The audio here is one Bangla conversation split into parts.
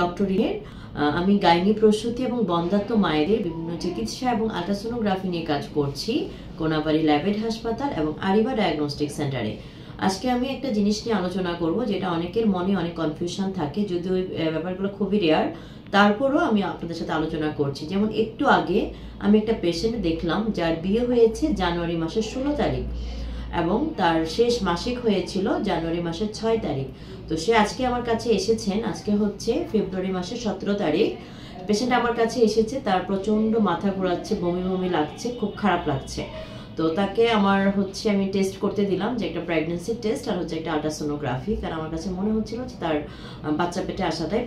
ডক্টরের আমি গাইনি প্রসূতি এবং বন্ধ্যাত্ব মায়েদের বিভিন্ন চিকিৎসা এবং আল্ট্রাসোনোগ্রাফি নিয়ে কাজ করছি কোনাবাড়ি ল্যাবেড হাসপাতাল এবং আরিবা ডায়াগনস্টিক সেন্টারে। আজকে আমি একটা জিনিস নিয়ে আলোচনা করব যেটা অনেকের মনে অনেক কনফিউশন থাকে, যদিও ওই ব্যাপারগুলো খুবই রেয়ার, তারপরও আমি আপনাদের সাথে আলোচনা করছি। যেমন একটু আগে আমি একটা পেশেন্ট দেখলাম যার বিয়ে হয়েছে জানুয়ারি মাসের 16 তারিখ এবং তার শেষ মাসিক হয়েছিল জানুয়ারি মাসের 6 তারিখ। তো সে আজকে আমার কাছে এসেছেন, আজকে হচ্ছে ফেব্রুয়ারি মাসের 17 তারিখ। পেশেন্ট আমার কাছে এসেছে, তার প্রচণ্ড মাথা ঘোরাচ্ছে, বমি বমি লাগছে, খুব খারাপ লাগছে। তো তাকে আমি টেস্ট করতে দিলাম, যে একটা প্রেগন্যান্সি টেস্ট আর একটা আল্ট্রাসোনোগ্রাফি, কারণ আমার কাছে মনে হচ্ছিল যে তার বাচ্চা পেটে আসাটাই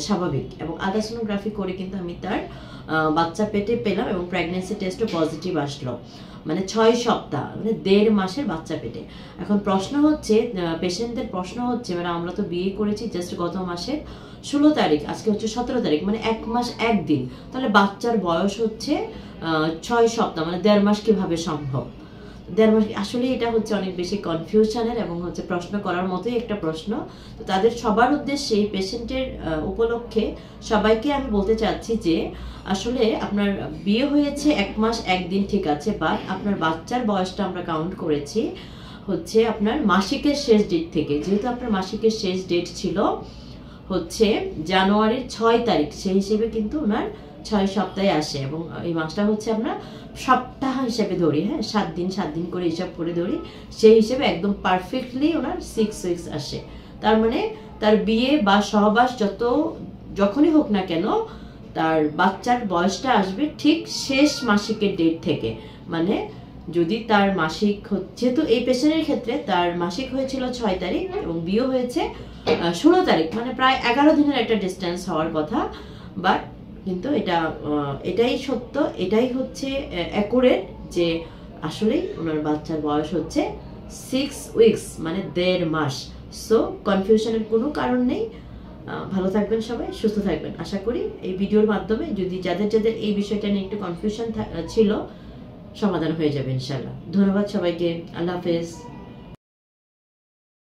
স্বাভাবিক, এবং আল্ট্রাসোনোগ্রাফি করে কিন্তু আমি তার বাচ্চা পেটে পেলাম এবং প্রেগন্যান্সি টেস্টও পজিটিভ আসলো, 6 সপ্তাহ, 1.5 মাসের বাচ্চা পেটে। এখন প্রশ্ন হচ্ছে, পেশেন্টদের প্রশ্ন হচ্ছে, আমরা তো বিয়ে করেছি জাস্ট গত মাসের 16 তারিখ, আজকে হচ্ছে 17 তারিখ, 1 মাস 1 দিন, তাহলে বাচ্চার বয়স হচ্ছে 6 সপ্তাহ, 1.5 মাস কিভাবে সম্ভব? 1.5 মাস আসলে এটা হচ্ছে অনেক বেশি কনফিউশনের এবং প্রশ্ন করার মতোই একটা প্রশ্ন। তো তাদের সবার উদ্দেশ্যে এই পেশেন্টের উপলক্ষে সবাইকে আমি বলতে চাচ্ছি যে আসলে আপনার বিয়ে হয়েছে 1 মাস 1 দিন, ঠিক আছে, বাট আপনার বাচ্চার বয়সটা আমরা কাউন্ট করেছি হচ্ছে আপনার মাসিকের শেষ ডেট থেকে। যেহেতু আপনার মাসিকের শেষ ডেট ছিল হচ্ছে জানুয়ারির 6 তারিখ, সেই হিসেবে কিন্তু ওনার 6 সপ্তাহে আসে, এবং এই মাসটা হচ্ছে আমরা সপ্তাহ হিসেবে ধরি, 7 দিন করে হিসাব করে ধরি, সেই হিসেবে একদম পারফেক্টলি ওনার 6 উইকস আসে। তার তার বিয়ে বা সহবাস যখনই হোক না কেন, তার বাচ্চার বয়সটা আসবে ঠিক শেষ মাসিকের ডেট থেকে। যদি তার মাসিক, যেহেতু এই পেশেন্টের ক্ষেত্রে তার মাসিক হয়েছিল 6 তারিখ এবং বিয়ে হয়েছে 16 তারিখ, প্রায় 11 দিনের একটা ডিস্টেন্স হওয়ার কথা, বাট কিন্তু এটাই সত্য, এটাই হচ্ছে অ্যাকুরেট, যে আসলেই ওনার বাচ্চার বয়স হচ্ছে 6 উইকস, 1.5 মাস। সো কনফিউশনের কোনো কারণ নেই। ভালো থাকবেন সবাই, সুস্থ থাকবেন। আশা করি এই ভিডিওর মাধ্যমে যদি যাদের এই বিষয়টা নিয়ে একটু কনফিউশন ছিল, সমাধান হয়ে যাবে ইনশাআল্লাহ। ধন্যবাদ সবাইকে, আল্লাহ হাফেজ।